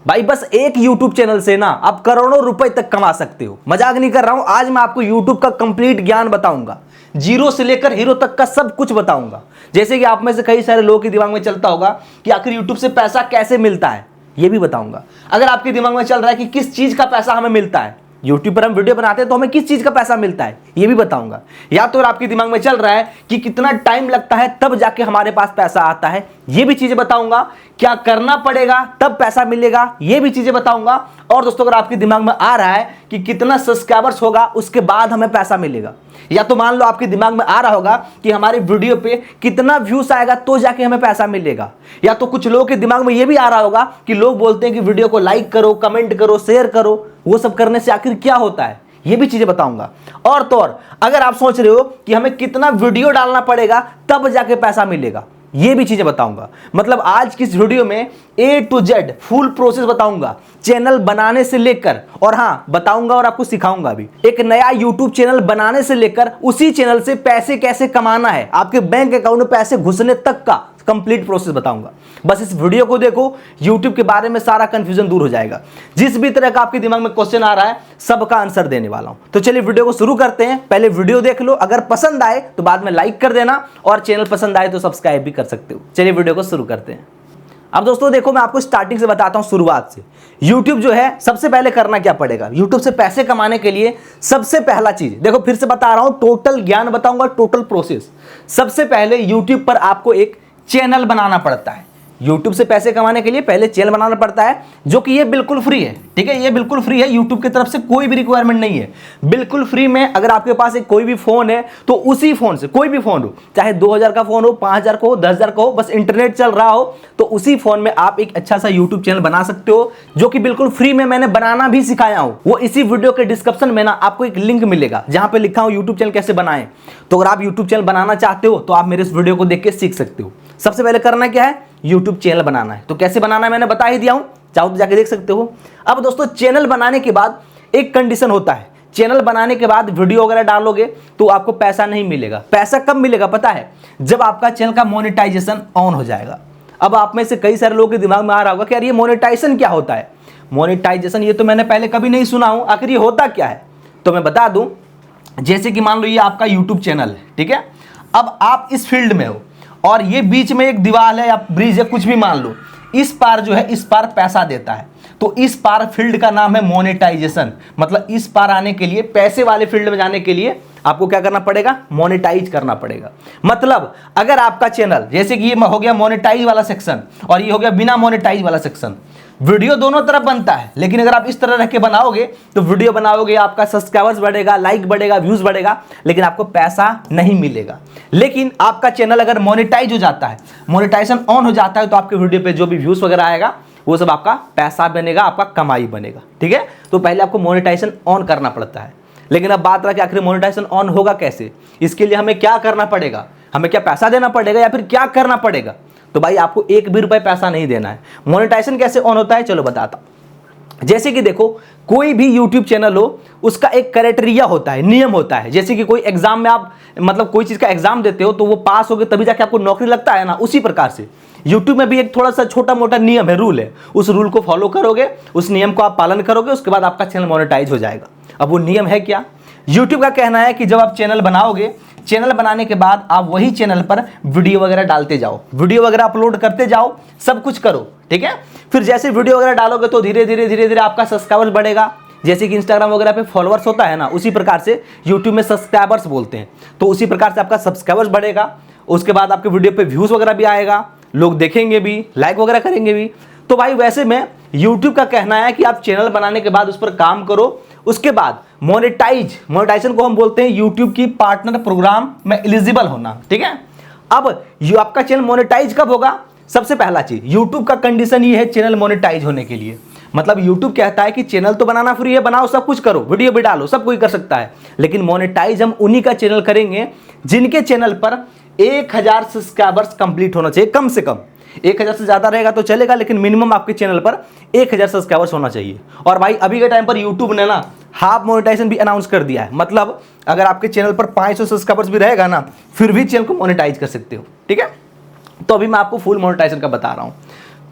भाई बस एक YouTube चैनल से ना आप करोड़ों रुपए तक कमा सकते हो। मजाक नहीं कर रहा हूं। आज मैं आपको YouTube का कंप्लीट ज्ञान बताऊंगा, जीरो से लेकर हीरो तक का सब कुछ बताऊंगा। जैसे कि आप में से कई सारे लोगों के दिमाग में चलता होगा कि आखिर YouTube से पैसा कैसे मिलता है, ये भी बताऊंगा। अगर आपके दिमाग में चल रहा है कि किस चीज का पैसा हमें मिलता है, YouTube पर हम वीडियो बनाते हैं तो हमें किस चीज का पैसा मिलता है, ये भी बताऊंगा। या तो आपके दिमाग में चल रहा है कि कितना टाइम लगता है तब जाके हमारे पास पैसा आता है, ये भी चीजें बताऊंगा। क्या करना पड़ेगा तब पैसा मिलेगा, ये भी चीजें बताऊंगा। और दोस्तों अगर आपके दिमाग में आ रहा है कि कितना सब्सक्राइबर्स होगा उसके बाद हमें पैसा मिलेगा, या तो मान लो आपके दिमाग में आ रहा होगा कि हमारी वीडियो पे कितना व्यूज आएगा तो जाके हमें पैसा मिलेगा, या तो कुछ लोगों के दिमाग में यह भी आ रहा होगा कि लोग बोलते हैं कि वीडियो को लाइक करो, कमेंट करो, शेयर करो, वो सब करने से आखिर क्या होता है, ये भी चीजें बताऊंगा। और तो और अगर आप सोच रहे हो कि हमें कितना वीडियो डालना पड़ेगा तब जाके पैसा मिलेगा, ये भी चीजें बताऊंगा। मतलब आज की इस वीडियो में A to Z full process बताऊंगा, चैनल बनाने से लेकर, और हाँ बताऊंगा और आपको सिखाऊंगा भी एक नया YouTube चैनल बनाने से लेकर उसी चैनल से पैसे कैसे कमाना है, आपके बैंक अकाउंट में पैसे घुसने तक का कंप्लीट प्रोसेस बताऊंगा। बस इस वीडियो को देखो, YouTube के बारे में सारा कंफ्यूजन दूर हो जाएगा। जिस भी तरह का आपके दिमाग में क्वेश्चन आ रहा है सबका आंसर देने वाला हूं। तो चलिए वीडियो को शुरू करते हैं। पहले वीडियो देख लो, अगर पसंद आए तो बाद में लाइक कर देना, और चैनल पसंद आए तो सब्सक्राइब भी कर सकते हो। चलिए वीडियो को शुरू करते हैं। अब दोस्तों देखो, मैं आपको स्टार्टिंग से बताता हूं, शुरुआत से। YouTube जो है सबसे पहले करना क्या पड़ेगा, YouTube से पैसे कमाने के लिए सबसे पहला चीज देखो, फिर से बता रहा हूं, टोटल ज्ञान बताऊंगा, टोटल प्रोसेस। सबसे पहले YouTube पर आपको एक चैनल बनाना पड़ता है। YouTube से पैसे कमाने के लिए पहले चैनल बनाना पड़ता है, जो कि ये बिल्कुल फ्री है। ठीक है, ये बिल्कुल फ्री है, YouTube की तरफ से कोई भी रिक्वायरमेंट नहीं है, बिल्कुल फ्री में। अगर आपके पास एक कोई भी फोन है तो उसी फोन से, कोई भी फोन हो, चाहे 2000 का फोन हो, 5000 का हो, 10,000 का हो, बस इंटरनेट चल रहा हो तो उसी फोन में आप एक अच्छा सा YouTube चैनल बना सकते हो, जो कि बिल्कुल फ्री में मैंने बनाना भी सिखाया हूं। वो इसी वीडियो के डिस्क्रिप्शन में ना आपको एक लिंक मिलेगा जहां पे लिखा हो YouTube चैनल कैसे बनाएं। तो अगर आप YouTube चैनल बनाना चाहते हो तो आप मेरे इस वीडियो को देख के सीख सकते हो। सबसे पहले करना क्या है, YouTube चैनल बनाना है। तो कैसे बनाना है मैंने बता ही दिया हूं, चाहो तो जाके देख सकते हो। अब दोस्तों चैनल बनाने के बाद एक कंडीशन होता है, चैनल बनाने के बाद वीडियो वगैरह डालोगे तो आपको पैसा नहीं मिलेगा। पैसा कब मिलेगा पता है, जब आपका चैनल का मोनेटाइजेशन ऑन हो जाएगा। अब आप में से कई सारे लोगों के दिमाग में आ रहा होगा कि यार ये मोनेटाइजेशन क्या होता है। मोनेटाइजेशन ये तो मैंने पहले कभी नहीं सुना हूं, आखिर ये होता क्या है। तो मैं बता दूं, जैसे कि मान लो ये आपका YouTube चैनल है, ठीक है। अब आप इस फील्ड में हो और ये बीच में एक दीवार है या ब्रिज है, कुछ भी मान लो, इस पार जो है इस पार पैसा देता है, तो इस पार फील्ड का नाम है मोनेटाइजेशन। मतलब इस पार आने के लिए, पैसे वाले फील्ड में जाने के लिए आपको क्या करना पड़ेगा, मोनेटाइज करना पड़ेगा। मतलब अगर आपका चैनल, जैसे कि ये हो गया मोनेटाइज वाला सेक्शन और ये हो गया बिना मोनेटाइज वाला सेक्शन, वीडियो दोनों तरफ बनता है, लेकिन अगर आप इस तरह रख के बनाओगे तो वीडियो बनाओगे, आपका सब्सक्राइबर्स बढ़ेगा, लाइक बढ़ेगा, व्यूज बढ़ेगा, लेकिन आपको पैसा नहीं मिलेगा। लेकिन आपका चैनल अगर मोनेटाइज हो जाता है, मोनेटाइजेशन ऑन हो जाता है, तो आपके वीडियो पे जो भी व्यूज वगैरह आएगा वो सब आपका पैसा बनेगा, आपका कमाई बनेगा। ठीक है, तो पहले आपको मोनेटाइजेशन ऑन करना पड़ता है। लेकिन अब बात रहा कि आखिर मोनेटाइजेशन ऑन होगा कैसे, इसके लिए हमें क्या करना पड़ेगा, हमें क्या पैसा देना पड़ेगा या फिर क्या करना पड़ेगा। तो भाई आपको एक भी रुपए पैसा नहीं देना है। मोनेटाइजेशन कैसे ऑन होता है चलो बताता हूं। जैसे कि देखो, कोई भी YouTube चैनल हो उसका एक क्राइटेरिया होता है, नियम होता है। जैसे कि कोई एग्जाम में आप मतलब कोई चीज का एग्जाम देते हो तो वो पास हो गए तभी जाके आपको नौकरी लगता है ना, उसी प्रकार से YouTube में भी एक थोड़ा सा छोटा मोटा नियम है, रूल है। उस रूल को फॉलो करोगे, उस नियम को आप पालन करोगे, उसके बाद आपका चैनल मोनेटाइज हो जाएगा। अब वो नियम है क्या, YouTube का कहना है कि जब आप चैनल बनाओगे, चैनल बनाने के बाद आप वही चैनल पर वीडियो वगैरह डालते जाओ, वीडियो वगैरह अपलोड करते जाओ, सब कुछ करो। ठीक है, फिर जैसे वीडियो वगैरह डालोगे तो धीरे धीरे आपका सब्सक्राइबर्स बढ़ेगा। जैसे कि इंस्टाग्राम वगैरह पे फॉलोअर्स होता है ना, उसी प्रकार से YouTube में सब्सक्राइबर्स बोलते हैं, तो उसी प्रकार से आपका सब्सक्राइबर्स बढ़ेगा। उसके बाद आपके वीडियो पे व्यूज वगैरह भी आएगा, लोग देखेंगे भी, लाइक वगैरह करेंगे भी। तो भाई वैसे में YouTube का कहना है कि आप चैनल बनाने के बाद उस पर काम करो, उसके बाद मोनेटाइजेशन को हम बोलते हैं YouTube की पार्टनर प्रोग्राम में एलिजिबल होना। ठीक है, अब आपका चैनल मोनेटाइज कब होगा, सबसे पहला चीज YouTube का कंडीशन ये है चैनल मोनेटाइज होने के लिए। मतलब YouTube कहता है कि चैनल तो बनाना फ्री है, बनाओ, सब कुछ करो, वीडियो भी डालो, सब कोई कर सकता है, लेकिन मोनेटाइज हम उन्हीं का चैनल करेंगे जिनके चैनल पर 1000 सब्सक्राइबर्स कंप्लीट होना चाहिए, कम से कम। 1000 से ज्यादा रहेगा तो चलेगा, लेकिन मिनिमम आपके चैनल पर 1000 सब्सक्राइबर्स होना चाहिए। और भाई अभी के टाइम पर YouTube ने ना हाफ मोनेटाइजेशन भी अनाउंस कर दिया है। मतलब अगर आपके चैनल पर 500 सब्सक्राइबर्स भी रहेगा ना, फिर भी चैनल को मोनेटाइज कर सकते हो। ठीक है, तो अभी मैं आपको फुल मोनेटाइजेशन का बता रहा हूं।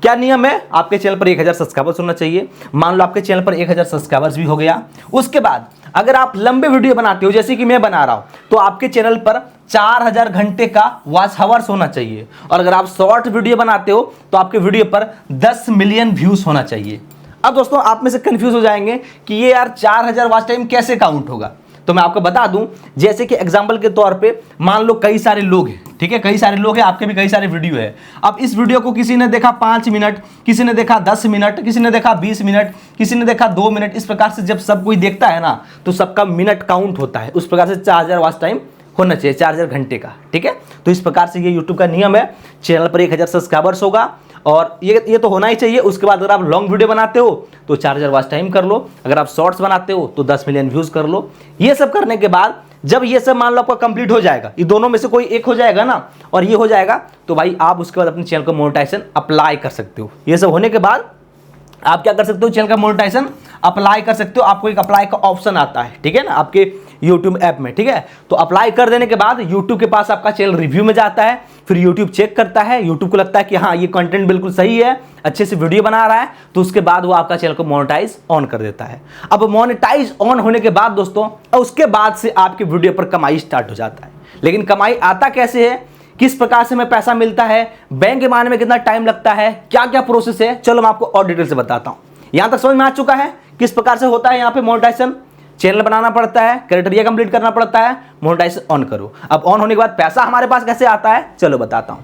क्या नियम है, आपके चैनल पर 1000 सब्सक्राइबर्स होना चाहिए। मान लो आपके चैनल पर 1000 सब्सक्राइबर्स भी हो गया, उसके बाद अगर आप लंबे वीडियो बनाते हो जैसे कि मैं बना रहा हूं, तो आपके चैनल पर 4000 घंटे का वॉच हावर्स होना चाहिए। और अगर आप शॉर्ट वीडियो बनाते हो तो आपके वीडियो पर 10 मिलियन व्यूज होना चाहिए। अब दोस्तों आप में से कंफ्यूज हो जाएंगे कि ये यार 4000 वॉच टाइम कैसे काउंट होगा। तो मैं आपको बता दूं, जैसे कि एग्जांपल के तौर पे मान लो कई सारे लोग हैं, ठीक है, कई सारे लोग हैं, आपके भी कई सारे वीडियो है। अब इस वीडियो को किसी ने देखा 5 मिनट, किसी ने देखा 10 मिनट, किसी ने देखा 20 मिनट, किसी ने देखा 2 मिनट। इस प्रकार से जब सब कोई देखता है ना तो सबका मिनट काउंट होता है। उस प्रकार से 4000 वॉच टाइम होना चाहिए, 4000 घंटे का, ठीक है। तो इस प्रकार से ये यूट्यूब का नियम है। चैनल पर 1000 सब्सक्राइबर्स होगा और ये तो होना ही चाहिए। उसके बाद अगर आप लॉन्ग वीडियो बनाते हो तो 4000 वॉच टाइम कर लो, अगर आप शॉर्ट्स बनाते हो तो 10 मिलियन व्यूज कर लो। ये सब करने के बाद जब ये सब मान लो आपका कंप्लीट हो जाएगा, ये दोनों में से कोई एक हो जाएगा ना और ये हो जाएगा, तो भाई आप उसके बाद अपने चैनल को मोनेटाइजेशन अप्लाई कर सकते हो। ये सब होने के बाद आप क्या कर सकते हो, चैनल का मोनेटाइजेशन अप्लाई कर सकते हो। आपको एक अप्लाई का ऑप्शन आता है, ठीक है ना, आपके YouTube ऐप में, ठीक है। तो अप्लाई कर देने के बाद YouTube के पास आपका चैनल रिव्यू में जाता है, फिर YouTube चेक करता है। YouTube को लगता है कि हाँ ये कंटेंट बिल्कुल सही है, अच्छे से वीडियो बना रहा है, तो उसके बाद वो आपका चैनल को मोनेटाइज ऑन कर देता है। अब मोनेटाइज ऑन होने के बाद दोस्तों, उसके बाद से आपके वीडियो पर कमाई स्टार्ट हो जाता है। लेकिन कमाई आता कैसे है, किस प्रकार से हमें पैसा मिलता है, बैंक में आने में कितना टाइम लगता है, क्या क्या प्रोसेस है, चलो मैं आपको और डिटेल से बताता हूं। यहां तक समझ में आ चुका है किस प्रकार से होता है यहाँ पे मोनेटाइजेशन। चैनल बनाना पड़ता है, क्राइटेरिया कंप्लीट करना पड़ता है, मोनेटाइजेशन ऑन करो। अब ऑन होने के बाद पैसा हमारे पास कैसे आता है, चलो बताता हूं।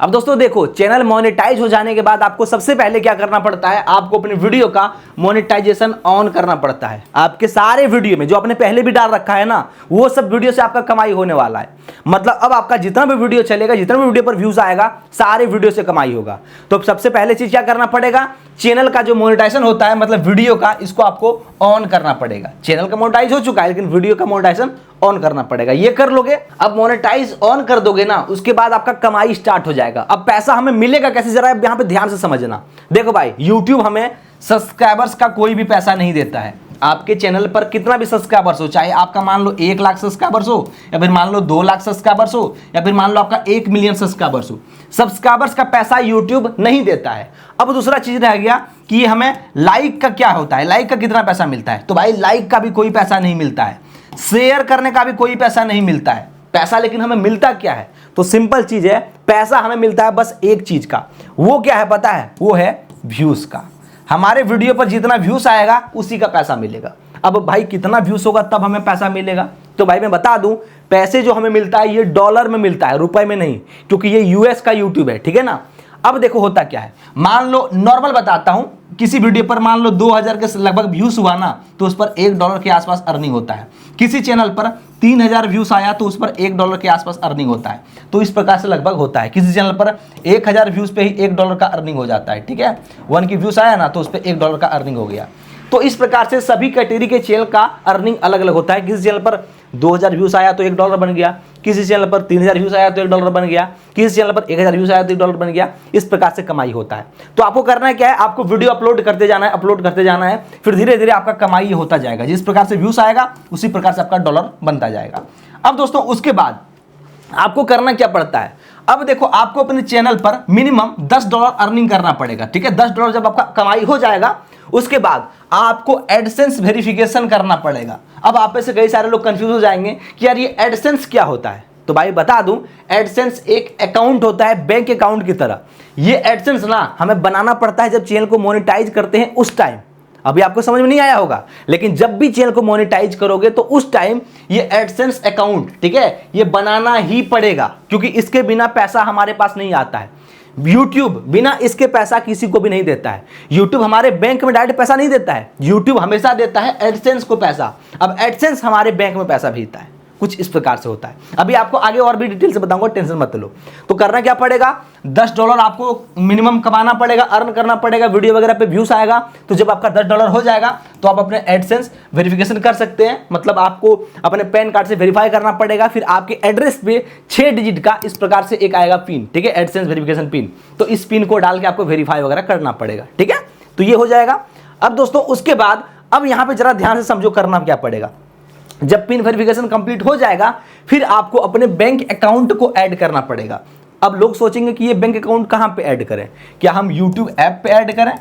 अब दोस्तों देखो, चैनल मोनेटाइज हो जाने के बाद आपको सबसे पहले क्या करना पड़ता है, आपको अपने वीडियो का मोनेटाइजेशन ऑन करना पड़ता है। आपके सारे वीडियो में जो आपने पहले भी डाल रखा है ना, वो सब वीडियो से आपका कमाई होने वाला है। मतलब अब आपका जितना भी वीडियो चलेगा, जितना भी वीडियो पर व्यूज आएगा, सारे वीडियो से कमाई होगा। तो सबसे पहले चीज क्या करना पड़ेगा, चैनल का जो मोनेटाइजेशन होता है, मतलब वीडियो का, इसको आपको ऑन करना पड़ेगा। चैनल का मोनेटाइज हो चुका है लेकिन वीडियो का मोनेटाइजेशन ऑन करना पड़ेगा। ये कर लोगे, अब मोनेटाइज ऑन कर दोगे ना, उसके बाद आपका कमाई स्टार्ट हो जाएगा। अब पैसा हमें मिलेगा कैसे, जरा यहां पे ध्यान से समझना। देखो भाई, YouTube हमें सब्सक्राइबर्स का कोई भी पैसा नहीं देता है। आपके चैनल पर कितना भी सब्सक्राइबर्स हो, चाहे आपका मान लो 1 लाख सब्सक्राइबर्स हो, या फिर मान लो 2 लाख सब्सक्राइबर्स हो, या फिर मान लो आपका 1 मिलियन सब्सक्राइबर्स हो, सब्सक्राइबर्स का पैसा यूट्यूब नहीं देता है। अब दूसरा चीज रह गया कि ये हमें लाइक का क्या होता है, लाइक का कितना पैसा मिलता है। तो भाई लाइक का भी कोई पैसा नहीं मिलता है, शेयर करने का भी कोई पैसा नहीं मिलता है। पैसा लेकिन हमें मिलता क्या है, तो सिंपल चीज है, पैसा हमें मिलता है बस एक चीज का। वो क्या है पता है, वो है व्यूज का। हमारे वीडियो पर जितना व्यूज आएगा उसी का पैसा मिलेगा। अब भाई कितना व्यूज होगा तब हमें पैसा मिलेगा, तो भाई मैं बता दूं, पैसे जो हमें मिलता है ये डॉलर में मिलता है, रुपए में नहीं, क्योंकि ये यूएस का यूट्यूब है, ठीक है ना। अब देखो होता क्या है, मान लो नॉर्मल बताता हूं, किसी वीडियो पर मान लो 2000 के लगभग व्यूज हुआ ना, तो उस पर $1 के आसपास अर्निंग होता है। किसी चैनल पर 3000 व्यूज आया तो उस पर $1 के आसपास अर्निंग होता है। तो इस प्रकार से लगभग होता है। किसी चैनल पर 1000 व्यूज पे ही $1 का अर्निंग हो जाता है, ठीक है। 1 की व्यूज आया ना तो उस पर $1 का अर्निंग हो गया। तो इस प्रकार से सभी कैटेगरी के चैनल का अर्निंग अलग अलग होता है। किसी चैनल पर 2000 व्यूज आया तो $1 बन गया, किसी चैनल पर 3000 व्यूज आया तो $1 बन गया, किसी चैनल पर 1000 व्यूज आया तो $1 बन गया। इस प्रकार से कमाई होता है। तो आपको करना है क्या है, आपको वीडियो अपलोड करते जाना है, अपलोड करते जाना है, फिर धीरे धीरे आपका कमाई होता जाएगा। जिस प्रकार से व्यूज आएगा उसी प्रकार से आपका डॉलर बनता जाएगा। अब दोस्तों उसके बाद आपको करना क्या पड़ता है, अब देखो आपको अपने चैनल पर मिनिमम $10 अर्निंग करना पड़ेगा, ठीक है। $10 जब आपका कमाई हो जाएगा उसके बाद आपको एडसेंस वेरिफिकेशन करना पड़ेगा। अब आप में से कई सारे लोग कंफ्यूज हो जाएंगे कि यार ये एडसेंस क्या होता है। तो भाई बता दूं, एडसेंस एक अकाउंट होता है बैंक अकाउंट की तरह। ये एडसेंस ना हमें बनाना पड़ता है जब चैनल को मोनेटाइज करते हैं उस टाइम। अभी आपको समझ में नहीं आया होगा, लेकिन जब भी चैनल को मोनेटाइज करोगे तो उस टाइम ये एडसेंस अकाउंट, ठीक है, ये बनाना ही पड़ेगा, क्योंकि इसके बिना पैसा हमारे पास नहीं आता है। YouTube बिना इसके पैसा किसी को भी नहीं देता है। YouTube हमारे बैंक में डायरेक्ट पैसा नहीं देता है, YouTube हमेशा देता है एडसेंस को पैसा। अब एडसेंस हमारे बैंक में पैसा भेजता है, कुछ इस प्रकार से होता है। अभी आपको आगे और भी डिटेल से बताऊंगा, टेंशन मत लो। तो करना क्या पड़ेगा, $10 आपको मिनिमम कमाना पड़ेगा, अर्न करना पड़ेगा। वीडियो वगैरह पे व्यूज आएगा तो जब आपका $10 हो जाएगा तो आप अपने एडसेंस वेरिफिकेशन कर सकते हैं। मतलब आपको अपने पैन कार्ड से वेरीफाई करना पड़ेगा, फिर आपके एड्रेस पे 6 डिजिट का इस प्रकार से एक आएगा पिन, ठीक है, एडसेंस वेरिफिकेशन पिन। तो इस पिन को डाल के आपको वेरीफाई वगैरह करना पड़ेगा, ठीक है। तो ये हो जाएगा। अब दोस्तों उसके बाद अब यहाँ पे जरा ध्यान से समझो करना क्या पड़ेगा। जब पिन वेरिफिकेशन कंप्लीट हो जाएगा फिर आपको अपने बैंक अकाउंट को ऐड करना पड़ेगा। अब लोग सोचेंगे कि ये बैंक अकाउंट कहाँ पे ऐड करें, क्या हम यूट्यूब ऐप पे ऐड करें?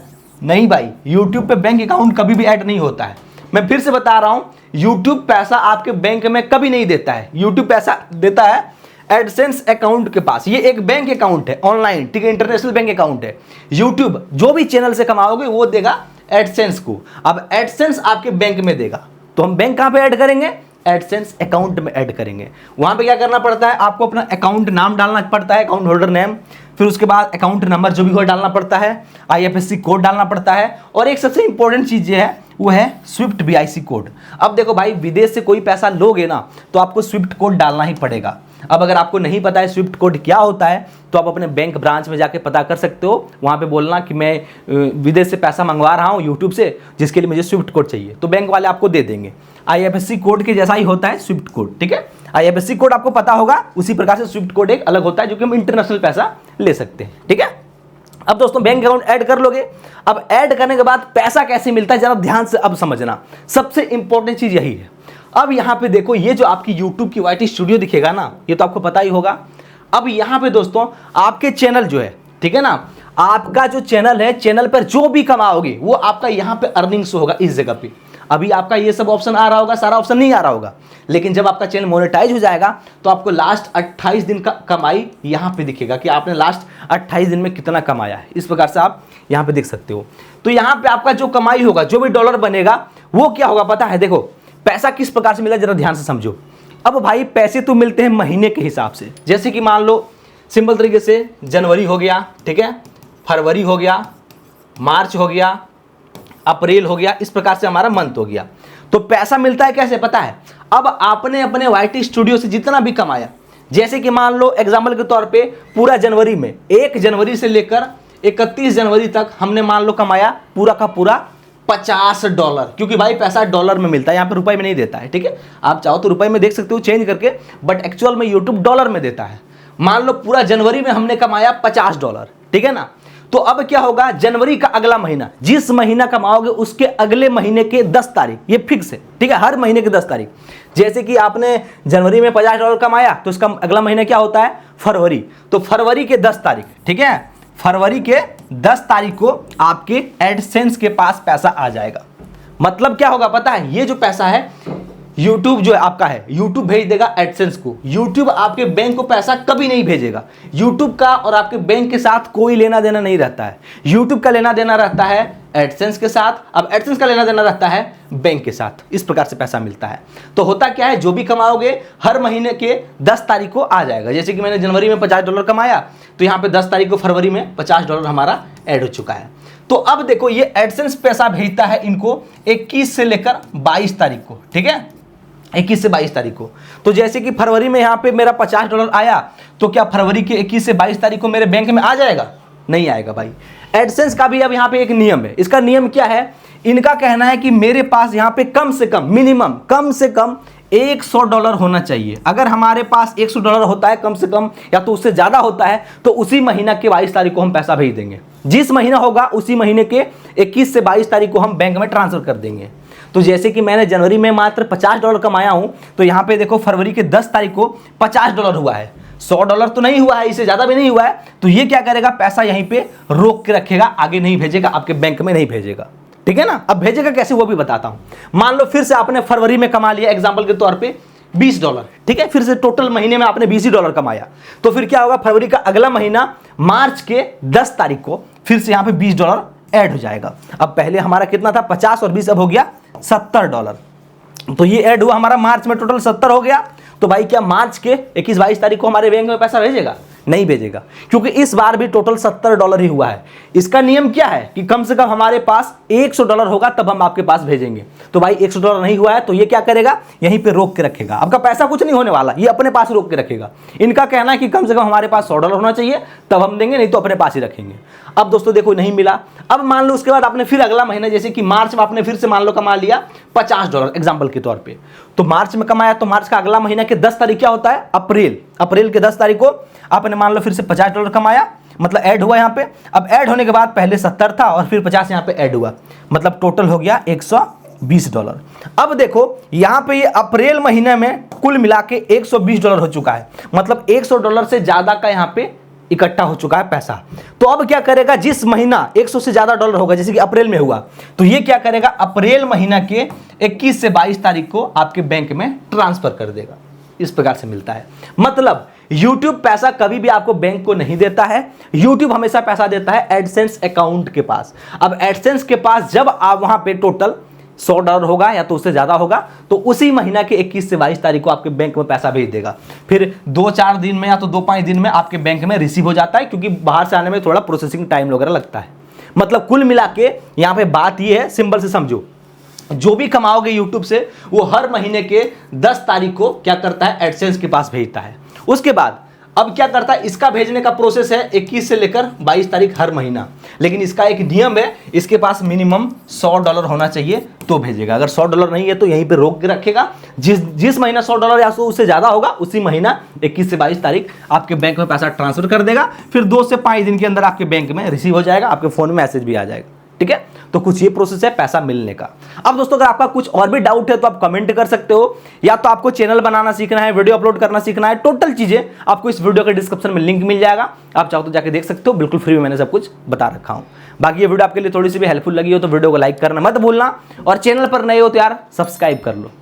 नहीं भाई, यूट्यूब पे बैंक अकाउंट कभी भी ऐड नहीं होता है। मैं फिर से बता रहा हूं, यूट्यूब पैसा आपके बैंक में कभी नहीं देता है। यूट्यूब पैसा देता है एडसेंस अकाउंट के पास। ये एक बैंक अकाउंट है ऑनलाइन, ठीक है, इंटरनेशनल बैंक अकाउंट है। यूट्यूब जो भी चैनल से कमाओगे वो देगा एडसेंस को। अब एडसेंस आपके बैंक में देगा, तो हम बैंक कहां पे ऐड करेंगे? एडसेंस अकाउंट में ऐड करेंगे। वहां पे क्या करना पड़ता है? आपको अपना अकाउंट नाम डालना पड़ता है, अकाउंट होल्डर नेम, फिर उसके बाद अकाउंट नंबर जो भी हो डालना पड़ता है, IFSC कोड डालना पड़ता है, और एक सबसे इंपॉर्टेंट चीज ये है वो है स्विफ्ट BIC कोड। अब देखो भाई, विदेश से कोई पैसा लोगे ना तो आपको स्विफ्ट कोड डालना ही पड़ेगा। अब अगर आपको नहीं पता है स्विफ्ट कोड क्या होता है तो आप अपने बैंक ब्रांच में जाके पता कर सकते हो। वहाँ पे बोलना कि मैं विदेश से पैसा मंगवा रहा हूँ यूट्यूब से, जिसके लिए मुझे स्विफ्ट कोड चाहिए, तो बैंक वाले आपको दे देंगे। IFSC कोड के जैसा ही होता है स्विफ्ट कोड, ठीक है। IFSC कोड आपको पता होगा, उसी प्रकार से स्विफ्ट कोड एक अलग होता है जो कि हम इंटरनेशनल पैसा ले सकते हैं, ठीक है। अब दोस्तों बैंक अकाउंट ऐड कर लोगे। अब ऐड करने के बाद पैसा कैसे मिलता है जरा ध्यान से अब समझना, सबसे इंपॉर्टेंट चीज यही है। अब यहां पे देखो, ये जो आपकी YouTube की YT स्टूडियो दिखेगा ना, ये तो आपको पता ही होगा। अब यहां पे दोस्तों आपके चैनल जो है, ठीक है ना, आपका जो चैनल है, चैनल पर जो भी कमाओगे वो आपका यहां पे अर्निंग्स होगा इस जगह पे। अभी आपका ये सब ऑप्शन आ रहा होगा, सारा ऑप्शन नहीं आ रहा होगा, लेकिन जब आपका चैनल मोनेटाइज हो जाएगा तो आपको लास्ट 28 दिन का कमाई यहां पे दिखेगा कि आपने लास्ट 28 दिन में कितना कमाया है। इस प्रकार से आप यहां पे देख सकते हो। तो यहां पे आपका जो कमाई होगा, जो भी डॉलर बनेगा, वो क्या होगा पता है? देखो पैसा किस प्रकार से मिला, जरा ध्यान से समझो। अब भाई पैसे तो मिलते हैं महीने के हिसाब से, जैसे कि मान लो सिंपल तरीके से जनवरी हो गया, ठीक है, फरवरी हो गया, मार्च हो गया, अप्रैल हो गया, इस प्रकार से हमारा मंथ हो गया। तो पैसा मिलता है कैसे पता है? अब आपने अपने YT स्टूडियो से जितना भी कमाया, जैसे कि मान लो एग्जाम्पल के तौर पे पूरा जनवरी में 1 जनवरी से लेकर 31 जनवरी तक हमने मान लो कमाया पूरा का पूरा $50, क्योंकि भाई पैसा डॉलर में मिलता है, यहाँ पे रुपए में नहीं देता है, ठीक है। आप चाहो तो रुपए में देख सकते हो चेंज करके, बट एक्चुअल में यूट्यूब डॉलर में देता है। मान लो पूरा जनवरी में हमने कमाया $50, ठीक है ना। तो अब क्या होगा? जनवरी का अगला महीना, जिस महीना कमाओगे उसके अगले महीने के 10 तारीख, ये फिक्स है, ठीक है, हर महीने के 10 तारीख। जैसे कि आपने जनवरी में $50 कमाया तो इसका अगला महीना क्या होता है? फरवरी। तो फरवरी के 10 तारीख, ठीक है, फरवरी के 10 तारीख को आपके एडसेंस के पास पैसा आ जाएगा। मतलब क्या होगा पता है? ये जो पैसा है YouTube जो है आपका है, YouTube भेज देगा एडसेंस को। YouTube आपके बैंक को पैसा कभी नहीं भेजेगा। YouTube का और आपके बैंक के साथ कोई लेना देना नहीं रहता है। YouTube का लेना देना रहता है एडसेंस के साथ, अब एडसेंस का लेना देना रहता है बैंक के साथ। इस प्रकार से पैसा मिलता है। तो होता क्या है, जो भी कमाओगे हर महीने के 10 तारीख को आ जाएगा। जैसे कि मैंने जनवरी में $50 कमाया, तो यहाँ पे 10 तारीख को फरवरी में $50 हमारा ऐड हो चुका है। तो अब देखो, ये एडसेंस पैसा भेजता है इनको 21 से लेकर 22 तारीख को, ठीक है, 21 से 22 तारीख को। तो जैसे कि फरवरी में यहाँ पे मेरा $50 आया, तो क्या फरवरी के 21 से 22 तारीख को मेरे बैंक में आ जाएगा? नहीं आएगा भाई। एडसेंस का भी अब यहाँ पे एक नियम है। इसका नियम क्या है? इनका कहना है कि मेरे पास यहाँ पे कम से कम, मिनिमम कम से कम $100 होना चाहिए। अगर हमारे पास $100 होता है कम से कम, या तो उससे ज़्यादा होता है, तो उसी महीना के 22 तारीख को हम पैसा भेज देंगे। जिस महीना होगा उसी महीने के 21 से 22 तारीख को हम बैंक में ट्रांसफर कर देंगे। तो जैसे कि मैंने जनवरी में मात्र $50 कमाया हूँ, तो यहाँ पे देखो फरवरी के 10 तारीख को $50 हुआ है। $100 तो नहीं हुआ है, इससे ज़्यादा भी नहीं हुआ है। तो ये क्या करेगा? पैसा यहीं पे रोक के रखेगा, आगे नहीं भेजेगा, आपके बैंक में नहीं भेजेगा, ठीक है ना। अब भेजेगा कैसे वो भी बताता हूँ। मान लो फिर से आपने फरवरी में कमा लिया एग्जाम्पल के तौर पे $20, ठीक है, फिर से टोटल महीने में आपने $20 कमाया, तो फिर क्या होगा? फरवरी का अगला महीना मार्च के 10 तारीख को फिर से यहाँ पे $20 ऐड हो जाएगा। अब पहले हमारा कितना था? 50 और 20, अब हो गया $70। तो ये ऐड हुआ हमारा मार्च में, टोटल 70 हो गया। तो भाई क्या मार्च के 21-22 तारीख को हमारे बैंक में पैसा भेजेगा? नहीं भेजेगा, क्योंकि इस बार भी टोटल $70 ही हुआ है। इसका नियम क्या है कि कम से कम हमारे पास $100 होगा तब हम आपके पास भेजेंगे। तो भाई $100 नहीं हुआ है, तो ये क्या करेगा? यहीं पे रोक के रखेगा। आपका पैसा कुछ नहीं होने वाला, ये अपने पास रोक के रखेगा। इनका कहना है कि कम से कम हमारे पास $100 होना चाहिए तब हम देंगे, नहीं तो अपने पास ही रखेंगे। अब दोस्तों देखो, नहीं मिला। अब मान लो उसके बाद आपने फिर अगला महीना, जैसे कि मार्च में आपने फिर से मान लो कमा लिया $50 एग्जाम्पल के तौर पे, तो मार्च में कमाया, तो मार्च का अगला महीना के 10 तारीख क्या होता है? अप्रैल। अप्रैल के 10 तारीख को आपने मान लो फिर से $50 कमाया, मतलब ऐड हुआ यहाँ पे। अब ऐड होने के बाद पहले 70 था और फिर 50 यहाँ पे ऐड हुआ, मतलब टोटल हो गया $120। अब देखो यहाँ पे ये अप्रैल महीने में कुल मिला के $120 हो चुका है, मतलब $100 से ज़्यादा का यहाँ पे इकट्ठा हो चुका है पैसा। तो अब क्या करेगा, जिस महीना 100 से ज्यादा डॉलर होगा, जैसे कि अप्रैल में हुआ, तो ये क्या करेगा, अप्रैल महीना के 21 से 22 तारीख को आपके बैंक में ट्रांसफर कर देगा। इस प्रकार से मिलता है। मतलब YouTube पैसा कभी भी आपको बैंक को नहीं देता है, YouTube हमेशा पैसा देता है एडसेंस अकाउंट के पास। अब एडसेंस के पास जब आप वहां पे टोटल $100 होगा या तो उससे ज्यादा होगा, तो उसी महीना के 21 से 22 तारीख को आपके बैंक में पैसा भेज देगा। फिर 2-4 दिन में या तो 2-5 दिन में आपके बैंक में रिसीव हो जाता है, क्योंकि बाहर से आने में थोड़ा प्रोसेसिंग टाइम वगैरह लगता है। मतलब कुल मिला के यहाँ पे बात ये है, सिंपल से समझो, जो भी कमाओगे YouTube से वो हर महीने के 10 तारीख को क्या करता है, एडसेंस के पास भेजता है। उसके बाद अब क्या करता है, इसका भेजने का प्रोसेस है 21 से लेकर 22 तारीख हर महीना, लेकिन इसका एक नियम है, इसके पास मिनिमम $100 होना चाहिए तो भेजेगा। अगर $100 नहीं है तो यहीं पे रोक के रखेगा। जिस महीना $100 या उससे ज्यादा होगा, उसी महीना 21 से 22 तारीख आपके बैंक में पैसा ट्रांसफर कर देगा। फिर 2 से 5 दिन के अंदर आपके बैंक में रिसीव हो जाएगा, आपके फोन में मैसेज भी आ जाएगा। ठीक है, तो कुछ ये प्रोसेस है पैसा मिलने का। अब दोस्तों अगर आपका कुछ और भी डाउट है तो आप कमेंट कर सकते हो, या तो आपको चैनल बनाना सीखना है, वीडियो अपलोड करना सीखना है, टोटल चीजें आपको इस वीडियो के डिस्क्रिप्शन में लिंक मिल जाएगा। आप चाहो तो जाके देख सकते हो, बिल्कुल फ्री में मैंने सब कुछ बता रखा हूं। बाकी ये वीडियो आपके लिए थोड़ी सी भी हेल्पफुल लगी हो तो वीडियो को लाइक करना मत भूलना, और चैनल पर नए हो तो यार सब्सक्राइब कर लो।